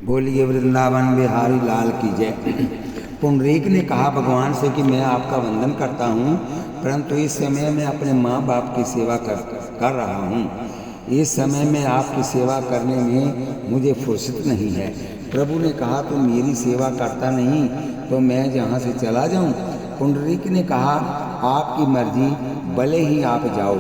बोलिए वृंदावन बिहारी लाल की जय। पुंडरीक ने कहा भगवान से कि मैं आपका वंदन करता हूँ, परंतु इस समय मैं अपने माँ बाप की सेवा कर रहा हूँ। इस समय में आपकी सेवा करने में मुझे फुर्सत नहीं है। प्रभु ने कहा तुम मेरी सेवा करता नहीं तो मैं यहाँ से चला जाऊँ। पुंडरीक ने कहा आपकी मर्जी, भले ही आप जाओ।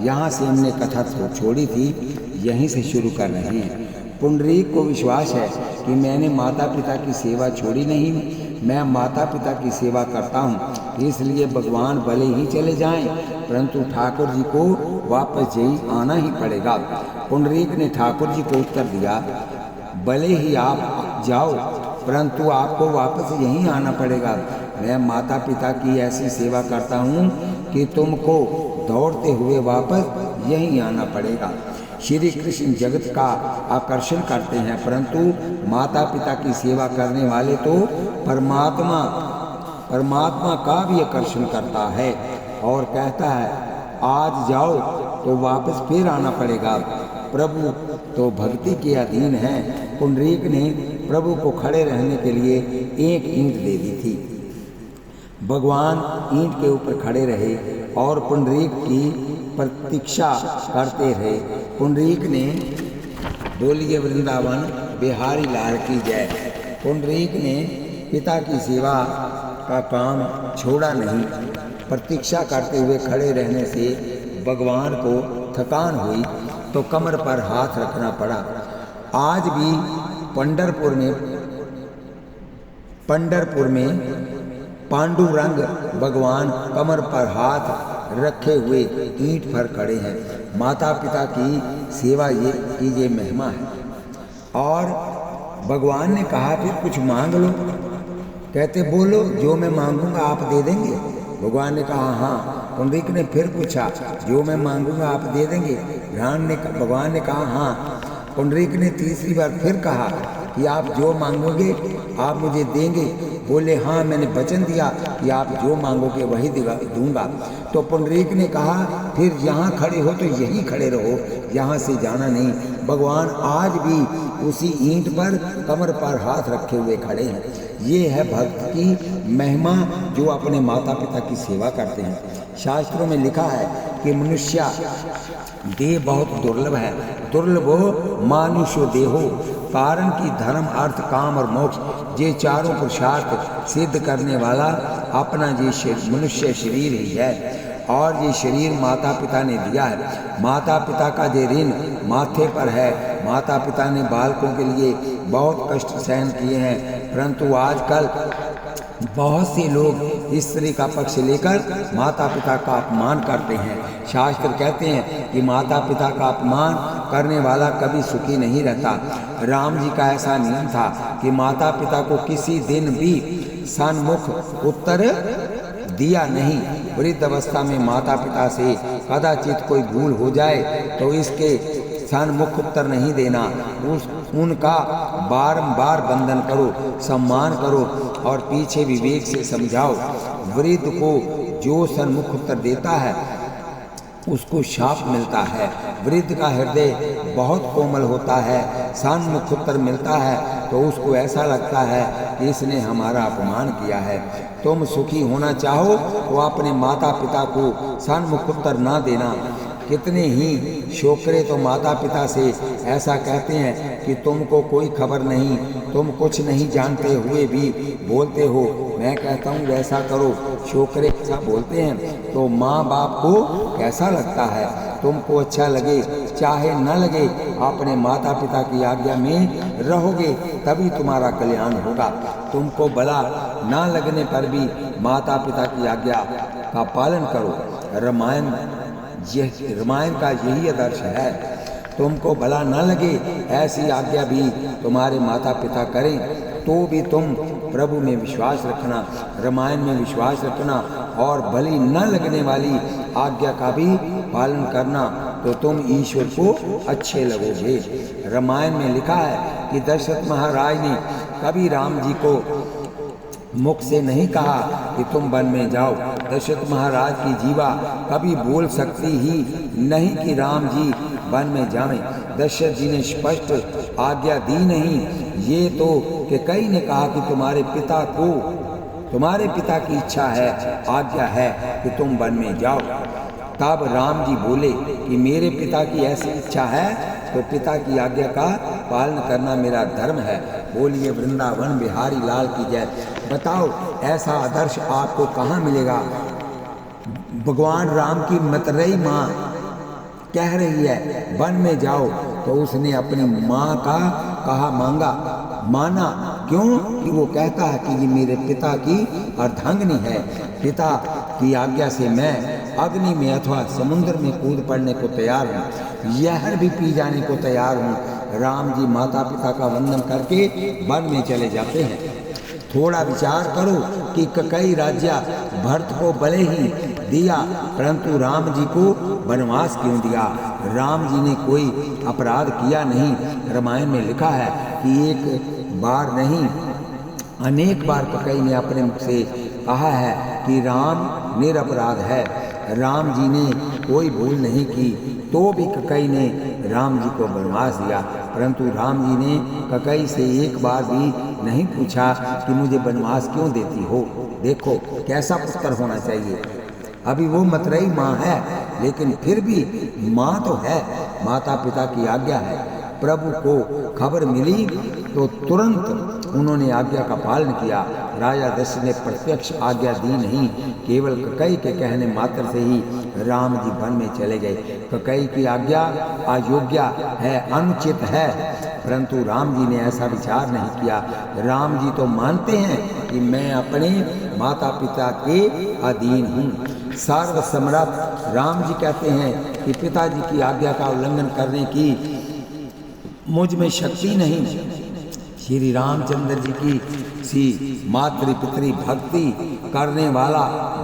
यहाँ से हमने कथा छोड़ी थी, यहीं से शुरू कर रहे हैं। पुंडरीक को विश्वास है कि मैंने माता पिता की सेवा छोड़ी नहीं, मैं माता पिता की सेवा करता हूँ, इसलिए भगवान भले ही चले जाएं, परंतु ठाकुर जी को वापस यही आना ही पड़ेगा। पुंडरीक ने ठाकुर जी को उत्तर दिया, भले ही आप जाओ, परंतु आपको वापस यहीं आना पड़ेगा। मैं माता पिता की ऐसी सेवा करता हूँ कि तुमको दौड़ते हुए वापस यहीं आना पड़ेगा। श्री कृष्ण जगत का आकर्षण करते हैं, परंतु माता पिता की सेवा करने वाले तो परमात्मा का भी आकर्षण करता है और कहता है आज जाओ तो वापस फिर आना पड़ेगा। प्रभु तो भक्ति के अधीन है। पुंडरीक ने प्रभु को खड़े रहने के लिए एक ईंट दे दी थी। भगवान ईंट के ऊपर खड़े रहे और पुंडरीक की प्रतीक्षा करते रहे। पुंडरीक ने बोलिए वृंदावन बिहारी लाल की जय। पुंडरीक ने पिता की सेवा का काम छोड़ा नहीं। प्रतीक्षा करते हुए खड़े रहने से भगवान को थकान हुई तो कमर पर हाथ रखना पड़ा। आज भी पंढरपुर में पांडुरंग भगवान कमर पर हाथ रखे हुए ईंट पर खड़े हैं। माता पिता की सेवा ये महिमा है। और भगवान ने कहा फिर कुछ मांग लो। कहते बोलो, जो मैं मांगूंगा आप दे देंगे। भगवान ने कहा हाँ। पुंडरीक ने फिर पूछा जो मैं मांगूंगा आप दे देंगे। भगवान ने कहा हाँ। पुंडरीक ने तीसरी बार फिर कहा कि आप जो मांगोगे आप मुझे देंगे। बोले हाँ, मैंने वचन दिया कि आप जो मांगोगे वही दूंगा। तो पुंडरीक ने कहा फिर यहाँ खड़े हो तो यहीं खड़े रहो, यहाँ से जाना नहीं। भगवान आज भी उसी ईंट पर कमर पर हाथ रखे हुए खड़े हैं। ये है भक्त की महिमा जो अपने माता पिता की सेवा करते हैं। शास्त्रों में लिखा है कि मनुष्य देह बहुत दुर्लभ है, दुर्लभो मानुषो देहो। कारण की धर्म अर्थ काम और मोक्ष ये चारों पुरुषार्थ सिद्ध करने वाला अपना ये मनुष्य शरीर ही है। और ये शरीर माता पिता ने दिया है। माता पिता का ये ऋण माथे पर है। माता पिता ने बालकों के लिए बहुत कष्ट सहन किए हैं, परंतु आजकल बहुत से लोग स्त्री का पक्ष लेकर माता पिता का अपमान करते हैं। शास्त्र कहते हैं कि माता पिता का अपमान करने वाला कभी सुखी नहीं रहता। राम जी का ऐसा नियम था कि माता पिता को किसी दिन भी सन्मुख उत्तर दिया नहीं। वृद्ध अवस्था में माता पिता से कदाचित कोई भूल हो जाए तो इसके सन्मुख उत्तर नहीं देना। उनका बारंबार वंदन करो, सम्मान करो और पीछे विवेक से समझाओ। वृद्ध को जो सन्मुख उत्तर देता है उसको शाप मिलता है। वृद्ध का हृदय बहुत कोमल होता है। सन्मुख उत्तर मिलता है तो उसको ऐसा लगता है कि इसने हमारा अपमान किया है। तुम सुखी होना चाहो तो अपने माता पिता को सन्मुख उत्तर ना देना। कितने ही छोकरे तो माता पिता से ऐसा कहते हैं कि तुमको कोई खबर नहीं, तुम कुछ नहीं जानते हुए भी बोलते हो। मैं कहता हूँ वैसा करो। छोकरे ऐसा बोलते हैं तो माँ बाप को कैसा लगता है? तुमको अच्छा लगे चाहे न लगे, अपने माता पिता की आज्ञा में रहोगे तभी तुम्हारा कल्याण होगा। तुमको भला ना लगने पर भी माता पिता की आज्ञा का पालन करो। रामायण का यही आदर्श है। तुमको भला न लगे ऐसी आज्ञा भी तुम्हारे माता पिता करें तो भी तुम प्रभु में विश्वास रखना, रामायण में विश्वास रखना और भली न लगने वाली आज्ञा का भी पालन करना तो तुम ईश्वर को अच्छे लगोगे। रामायण में लिखा है कि दशरथ महाराज ने कभी राम जी को मुख से नहीं कहा कि तुम वन में जाओ। दशरथ महाराज की जीवा कभी बोल सकती ही नहीं कि राम जी वन में जाएं। दशरथ जी ने स्पष्ट आज्ञा दी नहीं, ये तो कि कई ने कहा कि तुम्हारे पिता की इच्छा है, आज्ञा है कि तुम वन में जाओ। तब राम जी बोले कि मेरे पिता की ऐसी इच्छा है तो पिता की आज्ञा का पालन करना मेरा धर्म है। बोलिए वृंदावन बिहारी लाल की जय। बताओ ऐसा आदर्श आपको कहाँ मिलेगा। भगवान राम की मतरेई माँ कह रही है वन में जाओ, तो उसने अपनी माँ का कहा माना। क्यों कि वो कहता है कि ये मेरे पिता की अर्धांगिनी है। पिता की आज्ञा से मैं अग्नि में अथवा समुद्र में कूद पड़ने को तैयार हूँ, जहर भी पी जाने को तैयार हूँ। राम जी माता पिता का वंदन करके वन में चले जाते हैं। थोड़ा विचार करो कि कई राज्य भरत को भले ही दिया, परंतु राम जी को वनवास क्यों दिया। राम जी ने कोई अपराध किया नहीं। रामायण में लिखा है कि एक बार नहीं अनेक बार कई ने अपने मुख से कहा है कि राम निरपराध है, राम जी ने कोई भूल नहीं की, तो भी कई ने राम जी को वनवास दिया, परंतु राम जी ने कई से एक बार भी नहीं पूछा कि मुझे वनवास क्यों देती हो। देखो कैसा पुत्र होना चाहिए। अभी वो मतरेई माँ है, लेकिन फिर भी माँ तो है, माता पिता की आज्ञा है। प्रभु को खबर मिली तो तुरंत उन्होंने आज्ञा का पालन किया। राजा दशरथ ने प्रत्यक्ष आज्ञा दी नहीं, केवल कई के कहने मात्र से ही राम जी वन में चले गए। कई की आज्ञा अयोग्य है, अनुचित है, परंतु राम जी ने ऐसा विचार नहीं किया। राम जी तो मानते हैं कि मैं अपने माता पिता के अधीन हूँ। सर्वसम्राट राम जी कहते हैं कि पिताजी की आज्ञा का उल्लंघन करने की मुझ में शक्ति नहीं। श्री रामचंद्र जी की सी मातृ पितृ भक्ति करने वाला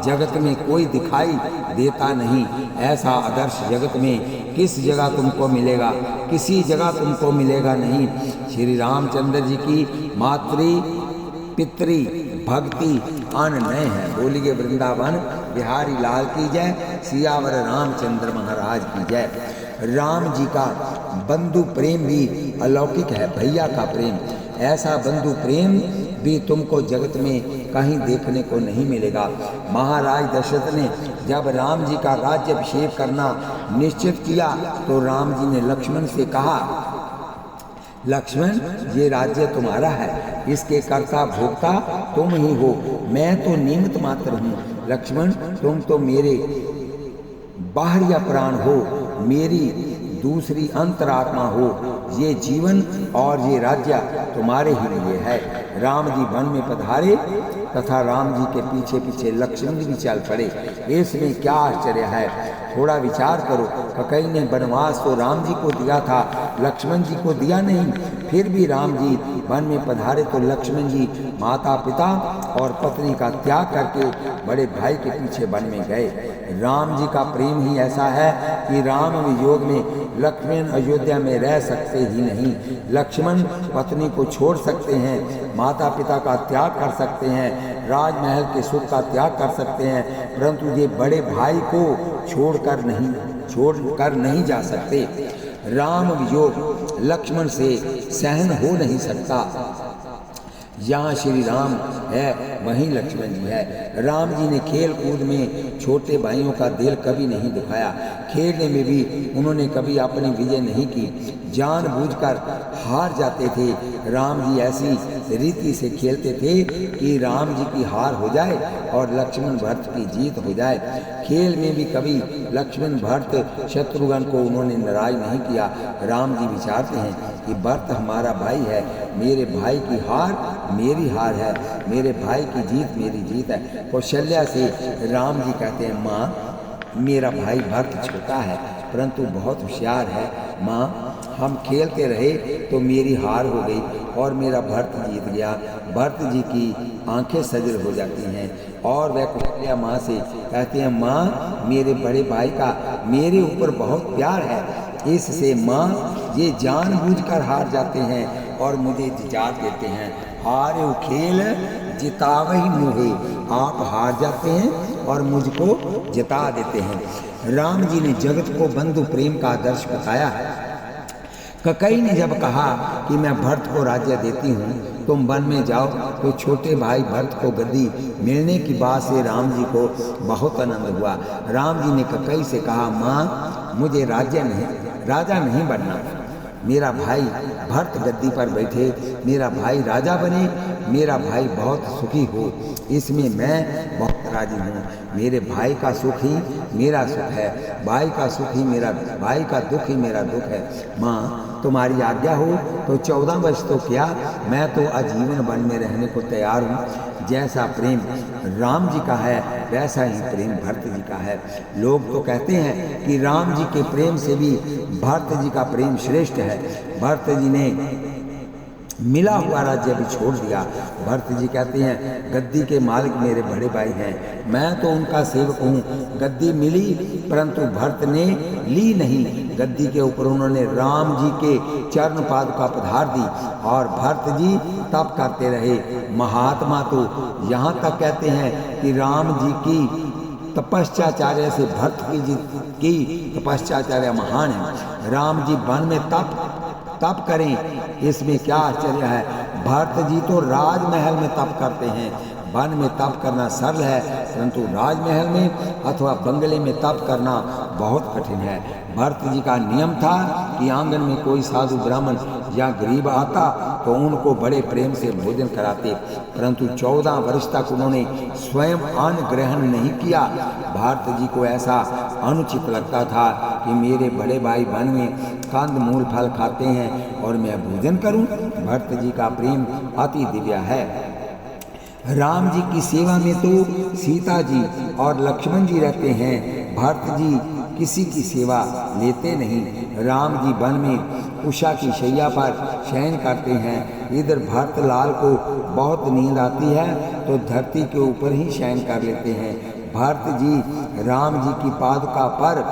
जगत में कोई दिखाई देता नहीं। ऐसा आदर्श जगत में किस जगह तुमको मिलेगा, किसी जगह तुमको मिलेगा नहीं। श्री रामचंद्र जी की मातृ पितृ भक्ति अनन्य है। बोलिए वृंदावन बिहारी लाल की जय, सियावर रामचंद्र महाराज की जय। राम जी का बंधु प्रेम भी अलौकिक है, भैया का प्रेम। ऐसा बंधु प्रेम भी तुमको जगत में कहीं देखने को नहीं मिलेगा। महाराज दशरथ ने जब राम जी का राज्याभिषेक करना निश्चित किया तो राम जी ने लक्ष्मण से कहा, लक्ष्मण ये राज्य तुम्हारा है, इसके कर्ता भोक्ता तुम ही हो, मैं तो निमित्त मात्र हूँ। लक्ष्मण तुम तो मेरे बाहरी प्राण हो, मेरी दूसरी अंतरात्मा हो। ये जीवन और ये राज्य तुम्हारे ही लिए है। राम जी वन में पधारे तथा राम जी के पीछे पीछे लक्ष्मण जी भी चल पड़े। इसमें क्या आश्चर्य है, थोड़ा विचार करो। कई ने वनवास तो राम जी को दिया था, लक्ष्मण जी को दिया नहीं। फिर भी राम जी वन में पधारे तो लक्ष्मण जी माता पिता और पत्नी का त्याग करके बड़े भाई के पीछे वन में गए। राम जी का प्रेम ही ऐसा है कि राम वियोग में लक्ष्मण अयोध्या में रह सकते ही नहीं। लक्ष्मण पत्नी को छोड़ सकते हैं, माता पिता का त्याग कर सकते हैं, राजमहल के सुख का त्याग कर सकते हैं, परंतु ये बड़े भाई को छोड़कर नहीं जा सकते। राम वियोग लक्ष्मण से सहन हो नहीं सकता। यहाँ श्री राम है वहीं लक्ष्मण जी है। राम जी ने खेल कूद में छोटे भाइयों का दिल कभी नहीं दुखाया, खेलने में भी उन्होंने कभी अपनी विजय नहीं की, जानबूझकर हार जाते थे। राम जी ऐसी रीति से खेलते थे कि राम जी की हार हो जाए और लक्ष्मण भरत की जीत हो जाए। खेल में भी कभी लक्ष्मण भरत शत्रुघ्न को उन्होंने नाराज नहीं किया। राम जी विचारते हैं कि भरत हमारा भाई है, मेरे भाई की हार मेरी हार है, मेरे भाई की जीत मेरी जीत है। कौशल्या से राम जी कहते हैं, माँ मेरा भाई भरत छोटा है परंतु बहुत होशियार है। माँ हम खेलते रहे तो मेरी हार हो गई और मेरा भरत जीत गया। भरत जी की आंखें सजल हो जाती हैं और वह कौशल्या माँ से कहते हैं, माँ मेरे बड़े भाई का मेरे ऊपर बहुत प्यार है, इससे माँ ये जानबूझकर हार जाते हैं और मुझे जितात देते हैं। हारे खेल जितावही मुहे, आप हार जाते हैं और मुझको जिता देते हैं। राम जी ने जगत को बंधु प्रेम का आदर्श बताया है। ककई ने जब कहा कि मैं भरत को राज्य देती हूँ, तुम वन में जाओ, तो छोटे भाई भरत को गद्दी मिलने की बात से राम जी को बहुत आनंद हुआ। राम जी ने ककई से कहा, माँ मुझे राजा नहीं बनना, मेरा भाई भरत गद्दी पर बैठे, मेरा भाई राजा बने, मेरा भाई बहुत सुखी हो, इसमें मैं बहुत राजी हूँ। मेरे भाई का सुख ही मेरा सुख है, भाई का दुख ही मेरा दुख है। माँ तुम्हारी आज्ञा हो तो 14 वर्ष तो क्या, मैं तो आजीवन वन में रहने को तैयार हूँ। जैसा प्रेम राम जी का है वैसा ही प्रेम भरत जी का है। लोग तो कहते हैं कि राम जी के प्रेम से भी भरत जी का प्रेम श्रेष्ठ है। भरत जी ने मिला हुआ राज्य भी छोड़ दिया। भरत जी कहते हैं, गद्दी के मालिक मेरे बड़े भाई हैं, मैं तो उनका सेवक हूँ। गद्दी मिली परंतु भरत ने ली नहीं। गद्दी के ऊपर उन्होंने राम जी के चरण पादुका पधार दी और भरत जी तप करते रहे। महात्मा तो यहाँ तक कहते हैं कि राम जी की तपश्चाचार्य से भरत की तपश्चाचार्य महान है। राम जी वन में तप करें, इसमें क्या आश्चर्य है। भरत जी तो राजमहल में तप करते हैं। वन में तप करना सरल है, परंतु राजमहल में अथवा बंगले में तप करना बहुत कठिन है। भरत जी का नियम था कि आंगन में कोई साधु ब्राह्मण या गरीब आता तो उनको बड़े प्रेम से भोजन कराते, परंतु 14 वर्ष तक उन्होंने स्वयं अन्न ग्रहण नहीं किया। भरत जी को ऐसा अनुचित लगता था कि मेरे बड़े भाई वन में कंद मूल फल खाते हैं और मैं भोजन करूं। भरत जी का प्रेम अति दिव्य है। राम जी की सेवा में तो सीता जी और लक्ष्मण जी रहते हैं, भरत जी किसी की सेवा लेते नहीं। राम जी वन में उषा की शैया पर शयन करते हैं। इधर भरत लाल को बहुत नींद आती है तो धरती के ऊपर ही शयन कर लेते हैं। भरत जी राम जी की पादुका पर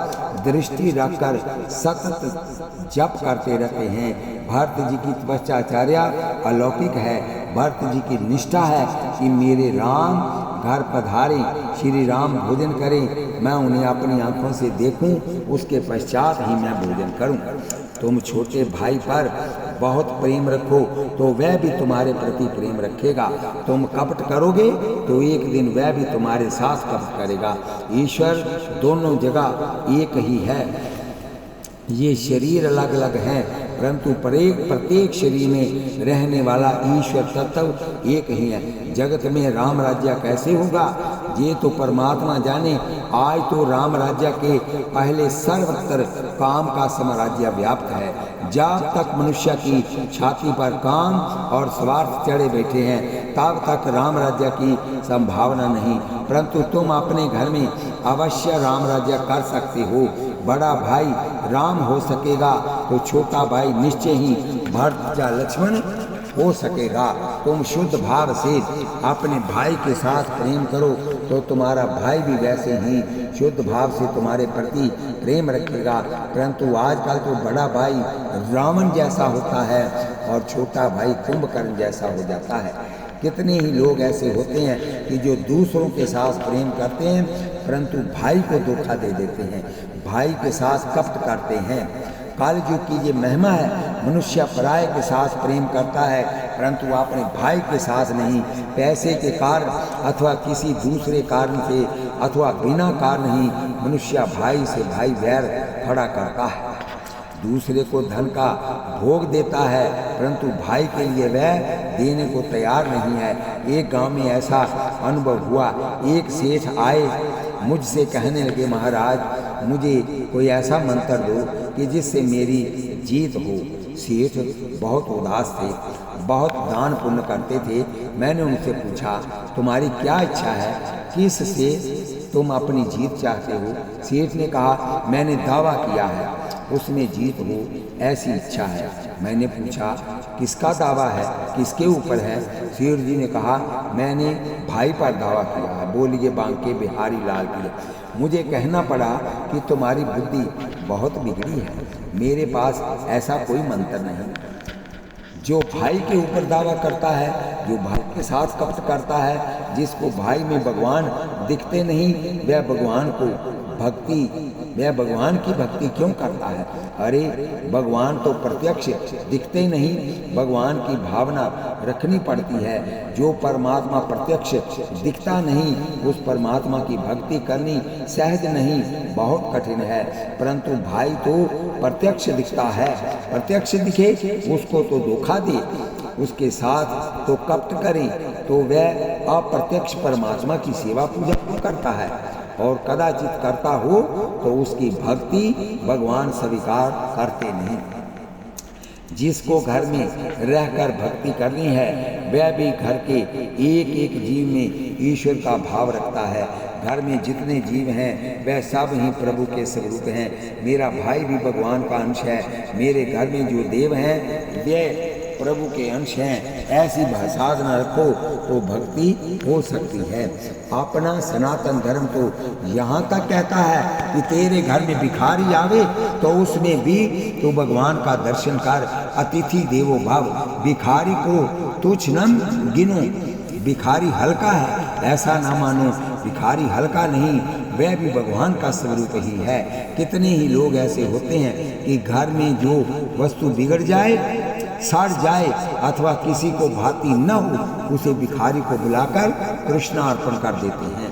दृष्टि रखकर सतत जप करते रहते हैं। भरत जी की तपश्चर्या अलौकिक है। भरत जी की निष्ठा है कि मेरे राम घर पधारे, श्री राम भोजन करें, मैं उन्हें अपनी आंखों से देखूं, उसके पश्चात ही मैं भोजन करूं। तुम छोटे भाई पर बहुत प्रेम रखो तो वह भी तुम्हारे प्रति प्रेम रखेगा। तुम कपट करोगे तो एक दिन वह भी तुम्हारे साथ कपट करेगा। ईश्वर दोनों जगह एक ही है। ये शरीर अलग अलग हैं, परंतु प्रत्येक शरीर में रहने वाला ईश्वर तत्व एक ही है। जगत में राम राज्य कैसे होगा ये तो परमात्मा जाने। आज तो राम राज्य के पहले सर्वत्र काम का साम्राज्य व्याप्त है। जब तक मनुष्य की छाती पर काम और स्वार्थ चढ़े बैठे हैं तब तक राम राज्य की संभावना नहीं, परंतु तुम अपने घर में अवश्य राम राज्य कर सकते हो। बड़ा भाई राम हो सकेगा तो छोटा भाई निश्चय ही भरत या लक्ष्मण हो सकेगा। तुम शुद्ध भाव से अपने भाई के साथ प्रेम करो तो तुम्हारा भाई भी वैसे ही शुद्ध भाव से तुम्हारे प्रति प्रेम रखेगा। परंतु आजकल तो बड़ा भाई रावण जैसा होता है और छोटा भाई कुंभकर्ण जैसा हो जाता है। कितने ही लोग ऐसे होते हैं कि जो दूसरों के साथ प्रेम करते हैं परंतु भाई को धोखा दे देते हैं, भाई के साथ कपट करते हैं। कलयुग की ये महिमा है। मनुष्य पराये के साथ प्रेम करता है परंतु अपने भाई के साथ नहीं। पैसे के कारण अथवा किसी दूसरे कारण से अथवा बिना कारण ही मनुष्य भाई से भाई वैर खड़ा करता है। दूसरे को धन का भोग देता है परंतु भाई के लिए वह देने को तैयार नहीं है। एक गांव में ऐसा अनुभव हुआ। एक सेठ आए मुझसे कहने लगे, महाराज मुझे कोई ऐसा मंत्र दो कि जिससे मेरी जीत हो। सेठ बहुत उदास थे, बहुत दान पुण्य करते थे। मैंने उनसे पूछा, तुम्हारी क्या इच्छा है, किस से तुम अपनी जीत चाहते हो? सेठ ने कहा, मैंने दावा किया है उसमें जीत हो ऐसी इच्छा है। मैंने पूछा, किसका दावा है, किसके ऊपर है? सेठ जी ने कहा, मैंने भाई पर दावा किया है। बोलिए बांके बिहारी लाल की। मुझे कहना पड़ा कि तुम्हारी बुद्धि बहुत बिगड़ी है, मेरे पास ऐसा कोई मंत्र नहीं। जो भाई के ऊपर दावा करता है, जो भाई के साथ कपट करता है, जिसको भाई में भगवान दिखते नहीं, वह भगवान को भक्ति वह भगवान की भक्ति क्यों करता है? अरे भगवान तो प्रत्यक्ष दिखते नहीं, भगवान की भावना रखनी पड़ती है। जो परमात्मा प्रत्यक्ष दिखता नहीं, उस परमात्मा की भक्ति करनी सहज नहीं, बहुत कठिन है। परंतु भाई तो प्रत्यक्ष दिखता है, प्रत्यक्ष दिखे उसको तो धोखा दे, उसके साथ तो कपट करे, तो वह अप्रत्यक्ष परमात्मा की सेवा पूजा क्यों करता है? और कदाचित करता हो तो उसकी भक्ति भगवान स्वीकार करते नहीं। जिसको घर में रहकर भक्ति करनी है, वह भी घर के एक एक जीव में ईश्वर का भाव रखता है। घर में जितने जीव हैं वह सब ही प्रभु के स्वरूप हैं। मेरा भाई भी भगवान का अंश है। मेरे घर में जो देव हैं वे प्रभु के अंश हैं। ऐसी साधना रखो तो भक्ति हो सकती है। अपना सनातन धर्म तो यहाँ तक कहता है कि तेरे घर में भिखारी आवे तो उसमें भी तो भगवान का दर्शन कर, अतिथि देवो भव। भिखारी को तुच्छ न गिनो, भिखारी हल्का है ऐसा ना मानो। भिखारी हल्का नहीं, वह भी भगवान का स्वरूप ही है। कितने ही लोग ऐसे होते हैं कि घर में जो वस्तु बिगड़ जाए, सड़ जाए अथवा किसी को भाती न हो, उसे भिखारी को बुलाकर कृष्णार्पण कर देते हैं।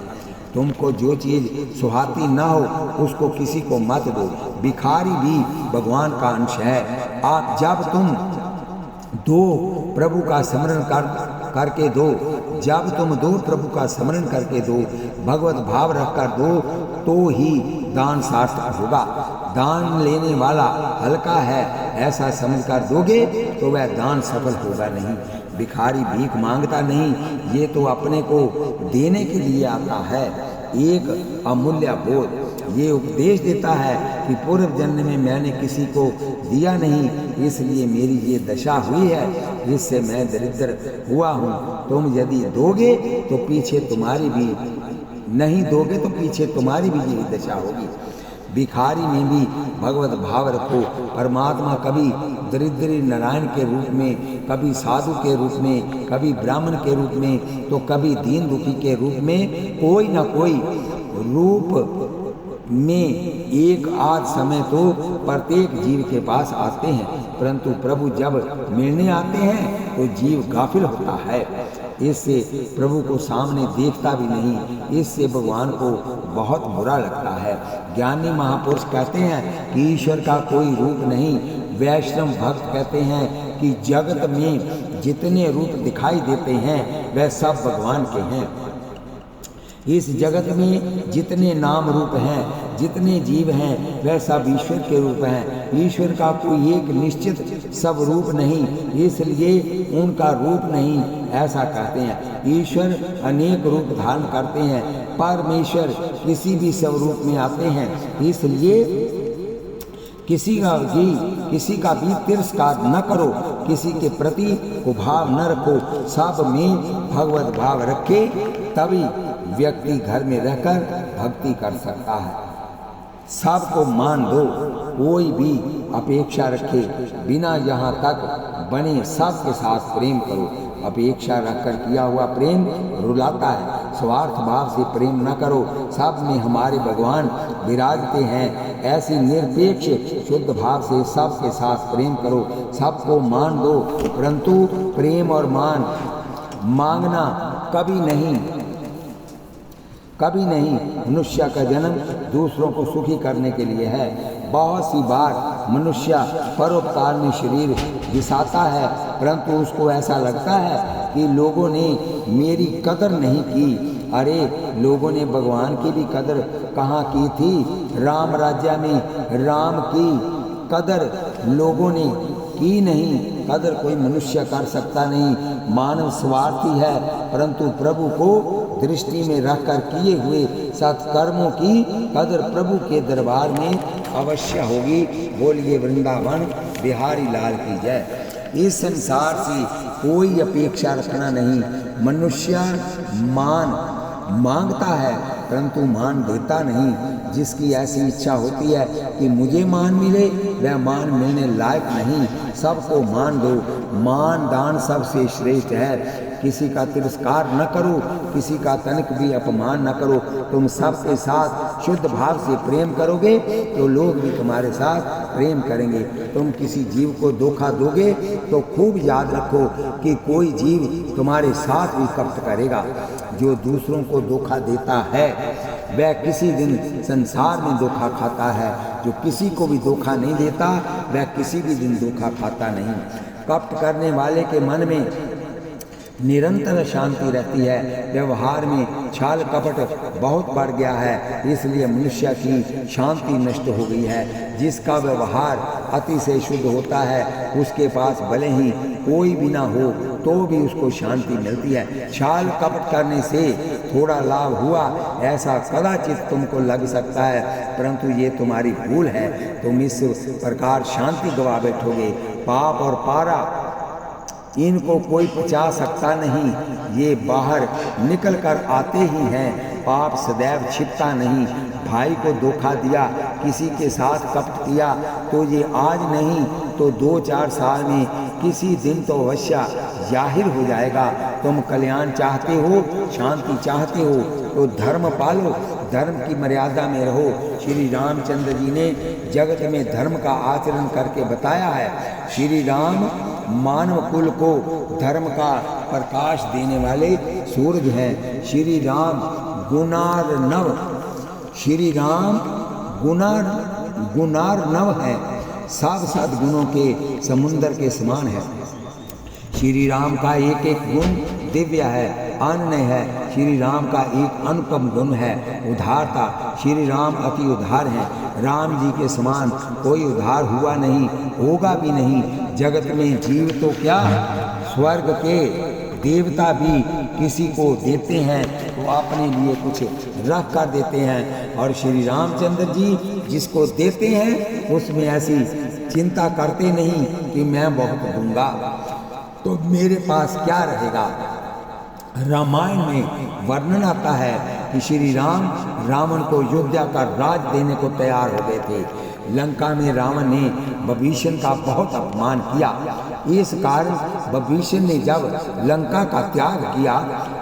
तुमको जो चीज़ सुहाती न हो उसको किसी को मत दो। भिखारी भी भगवान का अंश है। आप जब तुम दो प्रभु का स्मरण करके दो, जब तुम दो प्रभु का स्मरण करके दो, भगवत भाव रखकर दो, तो ही दान सार्थक होगा। दान लेने वाला हल्का है ऐसा समझकर दोगे तो वह दान सफल होगा नहीं। भिखारी भीख मांगता नहीं, ये तो अपने को देने के लिए आता है। एक अमूल्य बोध ये उपदेश देता है कि पूर्व जन्म में मैंने किसी को दिया नहीं, इसलिए मेरी ये दशा हुई है, जिससे मैं दरिद्र हुआ हूँ। तुम यदि दोगे तो पीछे तुम्हारी भी, नहीं दोगे तो पीछे तुम्हारी भी यही दशा होगी। भिखारी में भी भगवत भाव रखो। परमात्मा कभी दरिद्री नारायण के रूप में, कभी साधु के रूप में, कभी ब्राह्मण के रूप में, तो कभी दीन दुखी के रूप में, कोई ना कोई रूप में एक आध समय तो प्रत्येक जीव के पास आते हैं। परंतु प्रभु जब मिलने आते हैं तो जीव गाफिल होता है। इससे प्रभु को सामने देखता भी नहीं। इससे भगवान को बहुत बुरा लगता है। ज्ञानी महापुरुष कहते हैं कि ईश्वर का कोई रूप नहीं। वैष्णव भक्त कहते हैं कि जगत में जितने रूप दिखाई देते हैं वह सब भगवान के हैं। इस जगत में जितने नाम रूप हैं, जितने जीव हैं, वह सब ईश्वर के रूप हैं। ईश्वर का कोई एक निश्चित सब रूप नहीं, इसलिए उनका रूप नहीं ऐसा कहते हैं। ईश्वर अनेक रूप धारण करते हैं। परमेश्वर किसी भी सब रूप में आते हैं, इसलिए किसी का भी तिरस्कार न करो, किसी के प्रति कुभाव न रखो। सब में भगवत भाव रखे, तभी व्यक्ति घर में रहकर भक्ति कर सकता है। सबको मान दो, कोई भी अपेक्षा रखे बिना यहाँ तक बने सबके साथ प्रेम करो। अपेक्षा रखकर किया हुआ प्रेम रुलाता है। स्वार्थ भाव से प्रेम न करो। सब में हमारे भगवान विराजते हैं। ऐसी निरपेक्ष शुद्ध भाव से सबके साथ प्रेम करो। सबको मान दो, परंतु प्रेम और मान मांगना कभी नहीं। मनुष्य का जन्म दूसरों को सुखी करने के लिए है। बहुत सी बार मनुष्य परोपकार में शरीर घिसाता है, परंतु उसको ऐसा लगता है कि लोगों ने मेरी कदर नहीं की। अरे लोगों ने भगवान की भी कदर कहाँ की थी? राम राज्य में राम की कदर लोगों ने की नहीं। कदर कोई मनुष्य कर सकता नहीं। मानव स्वार्थी है, परंतु प्रभु को दृष्टि में रखकर किए हुए सत्कर्मों की कदर प्रभु के दरबार में अवश्य होगी। बोलिए वृंदावन बिहारी लाल की जय। इस संसार से कोई अपेक्षा रखना नहीं। मनुष्य मान मांगता है, परंतु मान देता नहीं। जिसकी ऐसी इच्छा होती है कि मुझे मान मिले, वह मान मिलने लायक नहीं। सबको मान दो। मान दान सबसे श्रेष्ठ है। किसी का तिरस्कार न करो, किसी का तनिक भी अपमान न करो। तुम सबके साथ शुद्ध भाव से प्रेम करोगे तो लोग भी तुम्हारे साथ प्रेम करेंगे। तुम किसी जीव को धोखा दोगे तो खूब याद रखो कि कोई जीव तुम्हारे साथ भी कपट करेगा। जो दूसरों को धोखा देता है वह किसी दिन संसार में धोखा खाता है। जो किसी को भी धोखा नहीं देता वह किसी भी दिन धोखा खाता नहीं। कपट करने वाले के मन में निरंतर शांति रहती है। व्यवहार में छल कपट बहुत बढ़ गया है, इसलिए मनुष्य की शांति नष्ट हो गई है। जिसका व्यवहार अति से शुद्ध होता है उसके पास भले ही कोई भी ना हो तो भी उसको शांति मिलती है। छल कपट करने से थोड़ा लाभ हुआ ऐसा कदाचित तुमको लग सकता है, परंतु ये तुम्हारी भूल है। तुम इस प्रकार शांति गवा बैठोगे। पाप और पारा इनको कोई पचा सकता नहीं, ये बाहर निकल कर आते ही हैं। पाप सदैव छिपता नहीं। भाई को धोखा दिया, किसी के साथ कपट किया तो ये आज नहीं तो 2-4 साल में किसी दिन तो अवश्य जाहिर हो जाएगा। तुम कल्याण चाहते हो, शांति चाहते हो तो धर्म पालो, धर्म की मर्यादा में रहो। श्री रामचंद्र जी ने जगत में धर्म का आचरण करके बताया है। श्री राम मानव कुल को धर्म का प्रकाश देने वाले सूरज हैं। श्री राम गुणार्णव, श्री राम गुणार्णव है, सब सद्गुणों के समुद्र के समान है। श्री राम का एक एक गुण दिव्य है, अन्य है। श्री राम का एक अनुपम गुण है उदारता। श्री राम अति उदार हैं। राम जी के समान कोई उदार हुआ नहीं, होगा भी नहीं। जगत में जीव तो क्या, स्वर्ग के देवता भी किसी को देते हैं तो अपने लिए कुछ रख कर देते हैं, और श्री रामचंद्र जी जिसको देते हैं उसमें ऐसी चिंता करते नहीं कि मैं बहुत दूंगा तो मेरे पास क्या रहेगा। रामायण में वर्णन आता है कि श्री राम रावण को अयोध्या का राज देने को तैयार हो गए थे। लंका में रावण ने विभीषण का बहुत अपमान किया। इस कारण विभीषण ने जब लंका का त्याग किया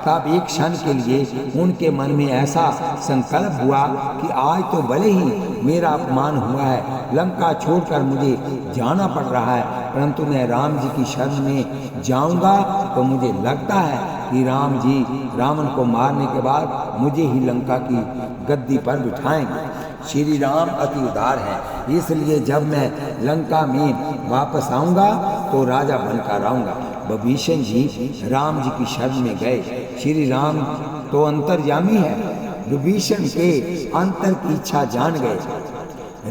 तब एक क्षण के लिए उनके मन में ऐसा संकल्प हुआ कि आज तो भले ही मेरा अपमान हुआ है, लंका छोड़कर मुझे जाना पड़ रहा है, परंतु मैं राम जी की शरण में जाऊंगा तो मुझे लगता है कि राम जी रावण को मारने के बाद मुझे ही लंका की गद्दी पर बिठाएंगे। श्री राम अति उदार हैं, इसलिए जब मैं लंका में वापस आऊंगा तो राजा बनकर आऊंगा। विभीषण जी राम जी की शरण में गए। श्री राम तो अंतर्यामी है, विभीषण के अंतर की इच्छा जान गए।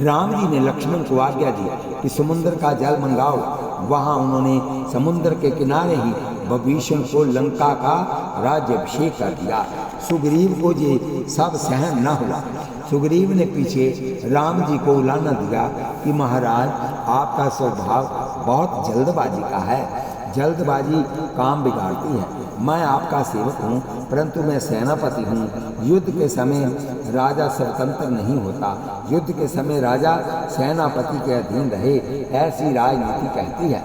राम जी ने लक्ष्मण को आज्ञा दी कि समुद्र का जल मंगाओ। वहां उन्होंने समुद्र के किनारे ही विभीषण को लंका का राज्याभिषेक कर दिया। सुग्रीव को ये सब सहन न हुआ। सुग्रीव ने पीछे राम जी को उलाना दिया कि महाराज आपका स्वभाव बहुत जल्दबाजी का है, जल्दबाजी काम बिगाड़ती है। मैं आपका सेवक हूँ, परंतु मैं सेनापति हूँ। युद्ध के समय राजा स्वतंत्र नहीं होता, युद्ध के समय राजा सेनापति के अधीन रहे, ऐसी राजनीति कहती है।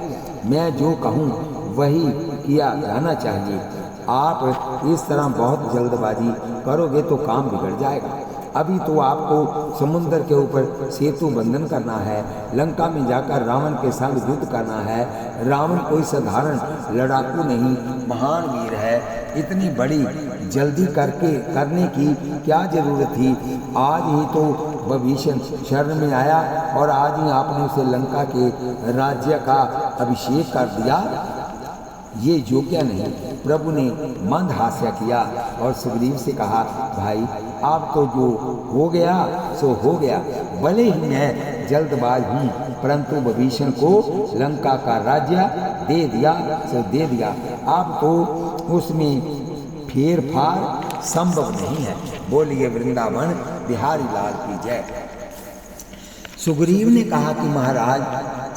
मैं जो कहूँ वही किया जाना चाहिए। आप इस तरह बहुत जल्दबाजी करोगे तो काम बिगड़ जाएगा। अभी तो आपको समुद्र के ऊपर सेतु बंधन करना है, लंका में जाकर रावण के संग युद्ध करना है। रावण कोई साधारण लड़ाकू नहीं, महान वीर है। इतनी बड़ी जल्दी करने की क्या जरूरत थी। आज ही तो विभीषण शरण में आया और आज ही आपने उसे लंका के राज्य का अभिषेक कर दिया, ये योग्य नहीं। प्रभु ने मंद हास्य किया और सुग्रीव से कहा, भाई अब तो जो हो गया सो हो गया। भले ही मैं जल्दबाज हूँ, परंतु विभीषण को लंका का राज्य दे दिया सो दे दिया। अब तो उसमें फेर फार संभव नहीं है। बोलिए वृंदावन बिहारी लाल की जय। सुग्रीव ने कहा कि महाराज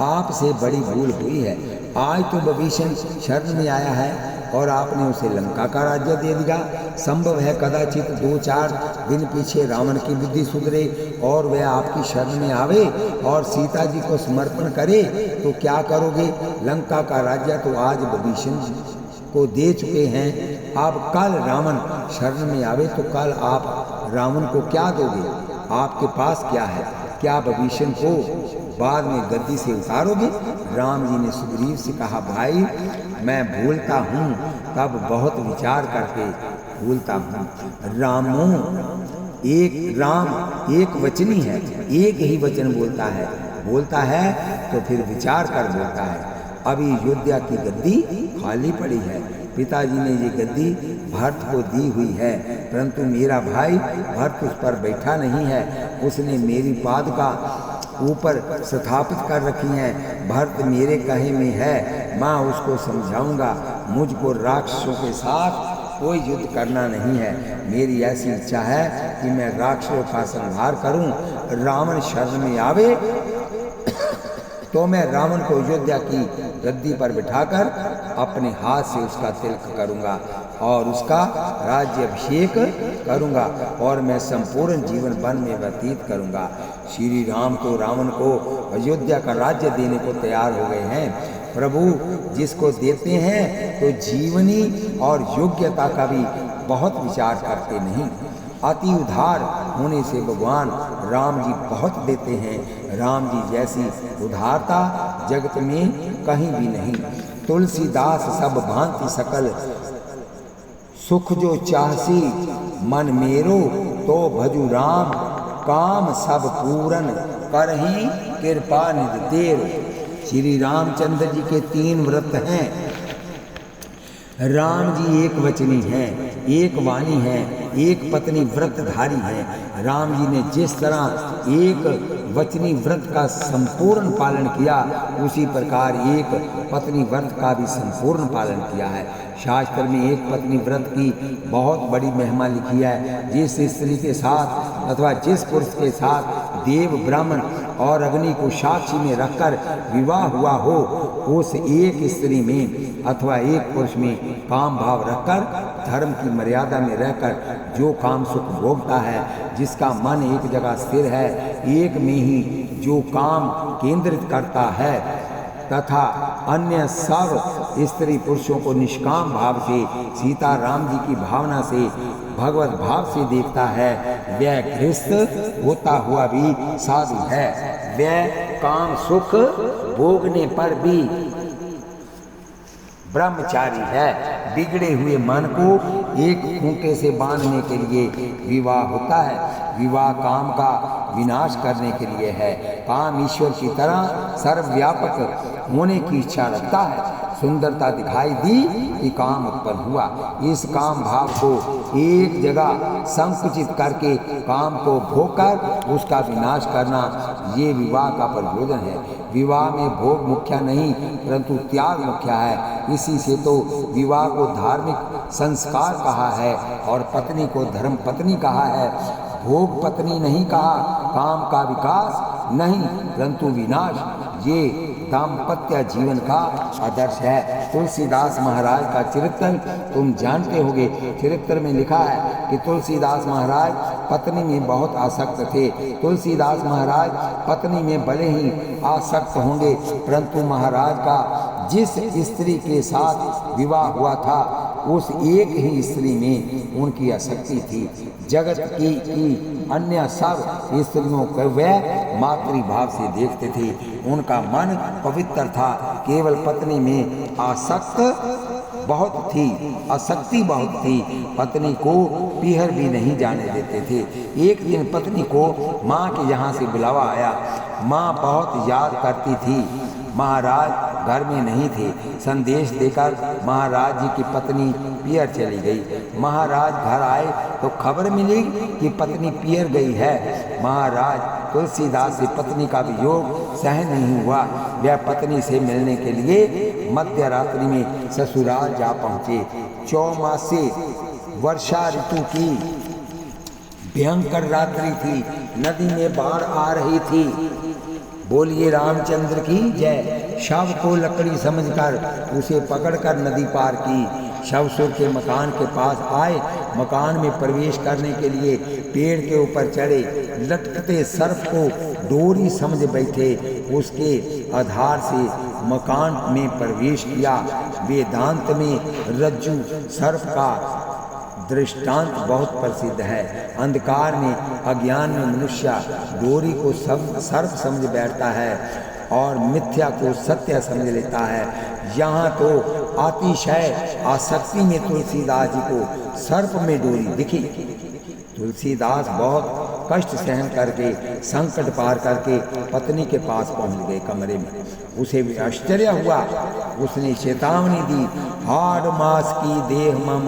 आपसे बड़ी भूल हुई है। आज तो विभीषण शरण में आया है और आपने उसे लंका का राज्य दे दिया। संभव है कदाचित 2-4 दिन पीछे रावण की बुद्धि सुधरे और वह आपकी शरण में आवे और सीता जी को समर्पण करे तो क्या करोगे। लंका का राज्य तो आज विभीषण को दे चुके हैं। अब कल रावण शरण में आवे तो कल आप रावण को क्या दोगे? आपके पास क्या है? क्या भविष्य को बाद में गद्दी से उतारोगे? राम जी ने सुग्रीव से कहा, भाई मैं भूलता हूँ, तब बहुत विचार करके भूलता हूँ। राम एक वचनी है, एक ही वचन बोलता है तो फिर विचार कर बोलता है। अभी अयोध्या की गद्दी खाली पड़ी है। पिताजी ने ये गद्दी भरत को दी हुई है, परंतु मेरा भाई भरत उस पर बैठा नहीं है। उसने मेरी पादुका ऊपर स्थापित कर रखी है। भरत मेरे कहे में है, मैं उसको समझाऊंगा। मुझको राक्षसों के साथ कोई युद्ध करना नहीं है। मेरी ऐसी इच्छा है कि मैं राक्षसों का संहार करूं। रावण शरण में आवे तो मैं रावण को अयोध्या की गद्दी पर बिठाकर अपने हाथ से उसका तिलक करूंगा और उसका राज्य अभिषेक करूंगा और मैं संपूर्ण जीवन वन में व्यतीत करूंगा। श्री राम तो रावण को अयोध्या का राज्य देने को तैयार हो गए हैं। प्रभु जिसको देते हैं तो जीवनी और योग्यता का भी बहुत विचार करते नहीं। अति उदार होने से भगवान राम जी बहुत देते हैं। राम जी जैसी उदारता जगत में कहीं भी नहीं। तुलसीदास सब भांति सकल सुख जो चाहसी मन मेरो, तो भजु राम काम सब पूरन करही कृपा निधि तेरो। श्री रामचंद्र जी के 3 व्रत हैं। राम जी एक वचनी हैं, एक वाणी है, एक पत्नी व्रतधारी है। राम जी ने जिस तरह एक वचनी व्रत का संपूर्ण पालन किया, उसी प्रकार एक पत्नी व्रत का भी संपूर्ण पालन किया है। शास्त्र में एक पत्नी व्रत की बहुत बड़ी महिमा लिखी है। जिस स्त्री के साथ अथवा जिस पुरुष के साथ देव ब्राह्मण और अग्नि को साक्षी में रखकर विवाह हुआ हो, उस एक स्त्री में अथवा एक पुरुष में काम भाव रखकर धर्म की मर्यादा में रहकर जो काम सुख भोगता है, जिसका मन एक जगह स्थिर है, एक में ही जो काम केंद्रित करता है तथा अन्य सब स्त्री पुरुषों को निष्काम भाव से सीता राम जी की भावना से भगवत भाव से देखता है, वह गृहस्थ होता हुआ भी साधु है। वह काम सुख भोगने पर भी ब्रह्मचारी है। बिगड़े हुए मन को एक खूंटे से बांधने के लिए विवाह होता है। विवाह काम का विनाश करने के लिए है। काम ईश्वर की तरह सर्वव्यापक होने की इच्छा रखता है। सुंदरता दिखाई दी कि काम उत्पन्न हुआ। इस काम भाव को एक जगह संकुचित करके काम को भोगकर उसका विनाश करना, ये विवाह का प्रयोजन है। विवाह में भोग मुख्य नहीं परंतु त्याग मुख्य है। इसी से तो विवाह को धार्मिक संस्कार कहा है और पत्नी को धर्म पत्नी कहा है। भोग पत्नी नहीं कहा, काम का विकास नहीं परंतु विनाश, ये दाम्पत्य जीवन का आदर्श है। तुलसीदास महाराज का चरित्र तुम जानते होगे। चरित्र में लिखा है कि तुलसीदास महाराज पत्नी में बहुत आसक्त थे। तुलसीदास महाराज पत्नी में भले ही आसक्त होंगे परंतु महाराज का जिस स्त्री के साथ विवाह हुआ था उस एक ही स्त्री में उनकी आसक्ति थी। जगत की अन्य सब स्त्रियों को वह मातृभाव से देखते थे। उनका मन पवित्र था। केवल पत्नी में आसक्ति बहुत थी। पत्नी को पीहर भी नहीं जाने देते थे। एक दिन पत्नी को माँ के यहाँ से बुलावा आया। माँ बहुत याद करती थी। महाराज घर में नहीं थे। संदेश देकर महाराज जी की पत्नी पियर चली गई। महाराज घर आए तो खबर मिली कि पत्नी पियर गई है। महाराज तुलसीदास से पत्नी का वियोग सहन नहीं हुआ। वह पत्नी से मिलने के लिए मध्य रात्रि में ससुराल जा पहुँचे। चौमासे वर्षा ऋतु की भयंकर रात्रि थी। नदी में बाढ़ आ रही थी। बोलिए रामचंद्र की जय। शव को लकड़ी समझकर उसे पकड़कर नदी पार की। शवसुर के मकान के पास आए। मकान में प्रवेश करने के लिए पेड़ के ऊपर चढ़े। लटकते सर्प को डोरी समझ बैठे। उसके आधार से मकान में प्रवेश किया। वेदांत में रज्जु सर्प का दृष्टांत बहुत प्रसिद्ध है। अंधकार में अज्ञान में मनुष्य डोरी को सर्प समझ बैठता है और मिथ्या को सत्य समझ लेता है। यहाँ तो अतिशय आसक्ति में तुलसीदास जी को सर्प में डोरी दिखी। तुलसीदास बहुत कष्ट सहन करके संकट पार करके पत्नी के पास पहुंच गए कमरे में। उसे भी आश्चर्य हुआ। उसने चेतावनी दी, हाड़ मास की देह मम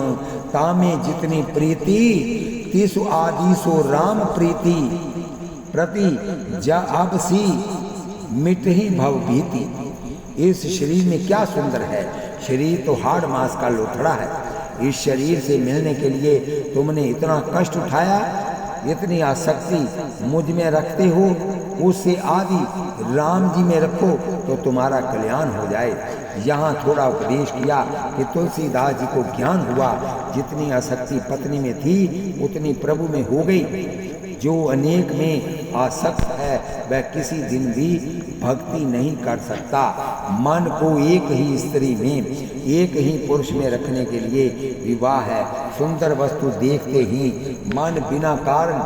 तामे जितनी प्रीति तिसु आदिसो राम प्रीति प्रति जब सी मिटही भव भीति। इस शरीर में क्या सुंदर है। शरीर तो हाड़ मास का लोथड़ा है। इस शरीर से मिलने के लिए तुमने इतना कष्ट उठाया, इतनी आसक्ति मुझ में रखते हो, उससे आदि राम जी में रखो तो तुम्हारा कल्याण हो जाए। यहाँ थोड़ा उपदेश किया कि तुलसीदास जी को ज्ञान हुआ, जितनी आसक्ति पत्नी में थी उतनी प्रभु में हो गई। जो अनेक में आसक्त है वह किसी दिन भी भक्ति नहीं कर सकता। मन को एक ही स्त्री में, एक ही पुरुष में रखने के लिए विवाह है। सुंदर वस्तु देखते ही मन बिना कारण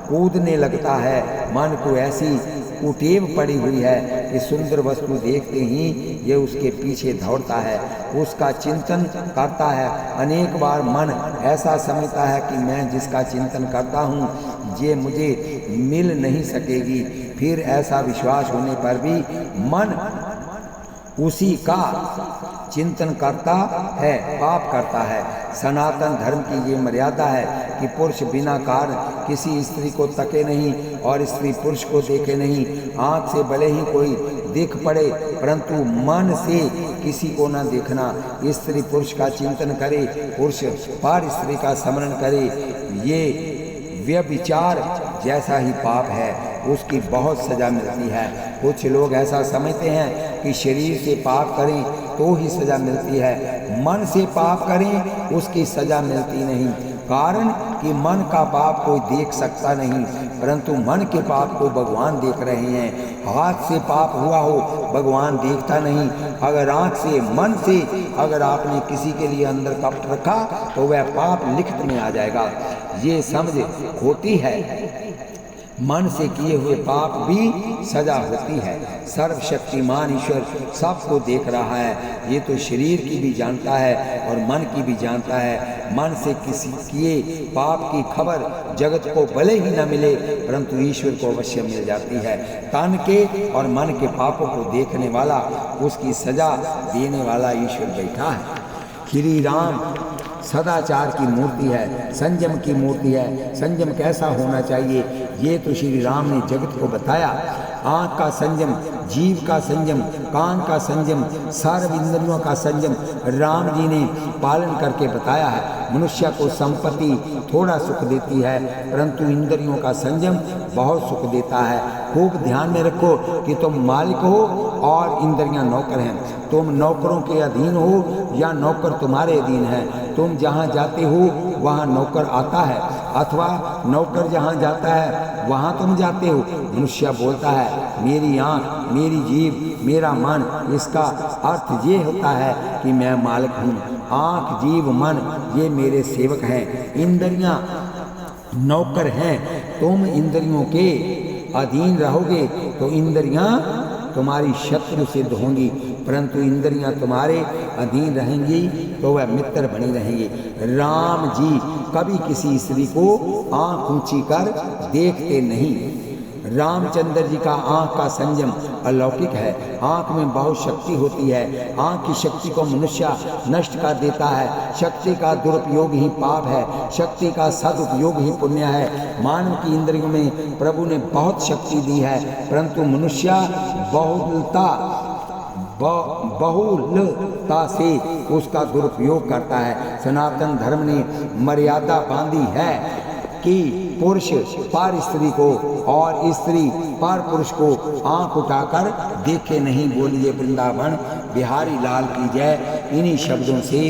कूदने लगता है। मन को ऐसी कुटेव पड़ी हुई है कि सुंदर वस्तु देखते ही ये उसके पीछे दौड़ता है, उसका चिंतन करता है। अनेक बार मन ऐसा समझता है कि मैं जिसका चिंतन करता हूँ ये मुझे मिल नहीं सकेगी। फिर ऐसा विश्वास होने पर भी मन उसी का चिंतन करता है, पाप करता है। सनातन धर्म की ये मर्यादा है कि पुरुष बिना कारण किसी स्त्री को तके नहीं और स्त्री पुरुष को देखे नहीं। आँख से भले ही कोई दिख पड़े परंतु मन से किसी को न देखना। स्त्री पुरुष का चिंतन करे, पुरुष पर स्त्री का स्मरण करे। ये व्यभिचार जैसा ही पाप है, उसकी बहुत सजा मिलती है। कुछ लोग ऐसा समझते हैं कि शरीर से पाप करें तो ही सजा मिलती है, मन से पाप करें उसकी सजा मिलती नहीं। कारण कि मन का पाप कोई देख सकता नहीं, परंतु मन के पाप को भगवान देख रहे हैं। हाथ से पाप हुआ हो भगवान देखता नहीं। अगर आँख से, मन से अगर आपने किसी के लिए अंदर कपट रखा तो वह पाप लिखित में आ जाएगा। ये समझ खोटी है। मन से किए हुए पाप भी सजा होती है। सर्वशक्तिमान ईश्वर सबको देख रहा है। ये तो शरीर की भी जानता है और मन की भी जानता है। मन से किसी किए पाप की खबर जगत को भले ही न मिले परंतु ईश्वर को अवश्य मिल जाती है। तन के और मन के पापों को देखने वाला, उसकी सजा देने वाला ईश्वर बैठा है। श्री राम सदाचार की मूर्ति है, संयम की मूर्ति है। संयम कैसा होना चाहिए ये तो श्री राम ने जगत को बताया। आँख का संयम, जीव का संयम, कान का संयम, सर्व इंद्रियों का संयम राम जी ने पालन करके बताया है। मनुष्य को संपत्ति थोड़ा सुख देती है परंतु इंद्रियों का संयम बहुत सुख देता है। खूब ध्यान में रखो कि तुम मालिक हो और इंद्रियां नौकर हैं। तुम नौकरों के अधीन हो या नौकर तुम्हारे अधीन है। तुम जहाँ जाते हो वहाँ नौकर आता है अथवा नौकर जहाँ जाता है वहाँ तुम जाते हो। मनुष्य बोलता है मेरी आँख, मेरी जीभ, मेरा मन। इसका अर्थ ये होता है कि मैं मालिक हूँ। आँख, जीभ, मन ये मेरे सेवक हैं। इंद्रियां नौकर हैं। तुम इंद्रियों के अधीन रहोगे तो इंद्रियां तुम्हारी शत्रु सिद्ध होंगी, परंतु इंद्रियां तुम्हारे अधीन रहेंगी तो वह मित्र बनी रहेंगी। राम जी कभी किसी स्त्री को आँख ऊंची कर देखते नहीं। रामचंद्र जी का आँख का संयम अलौकिक है। आँख में बहुत शक्ति होती है। आँख की शक्ति को मनुष्य नष्ट कर देता है। शक्ति का दुरुपयोग ही पाप है, शक्ति का सदुपयोग ही पुण्य है। मानव की इंद्रियों में प्रभु ने बहुत शक्ति दी है परंतु मनुष्य बहुलता से उसका दुरुपयोग करता है। सनातन धर्म ने मर्यादा बांधी है कि पुरुष पर स्त्री को और स्त्री पर पुरुष को आंख उठाकर देखे नहीं। बोलिए वृंदावन बिहारी लाल की जय। इन्हीं शब्दों से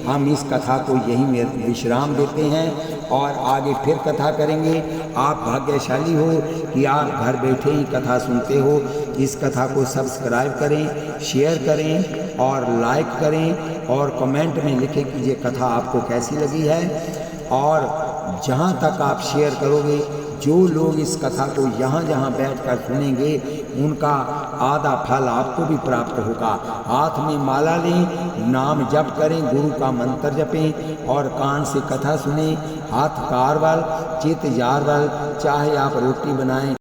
हम इस कथा को यहीं विश्राम देते हैं और आगे फिर कथा करेंगे। आप भाग्यशाली हो कि आप घर बैठे ही कथा सुनते हो। इस कथा को सब्सक्राइब करें, शेयर करें और लाइक करें और कमेंट में लिखें कि ये कथा आपको कैसी लगी है। और जहाँ तक आप शेयर करोगे, जो लोग इस कथा को जहाँ बैठकर सुनेंगे उनका आधा फल आपको भी प्राप्त होगा। हाथ में माला लें, नाम जप करें, गुरु का मंत्र जपें और कान से कथा सुनें। हाथ कारवल चित जारवल, चाहे आप रोटी बनाएं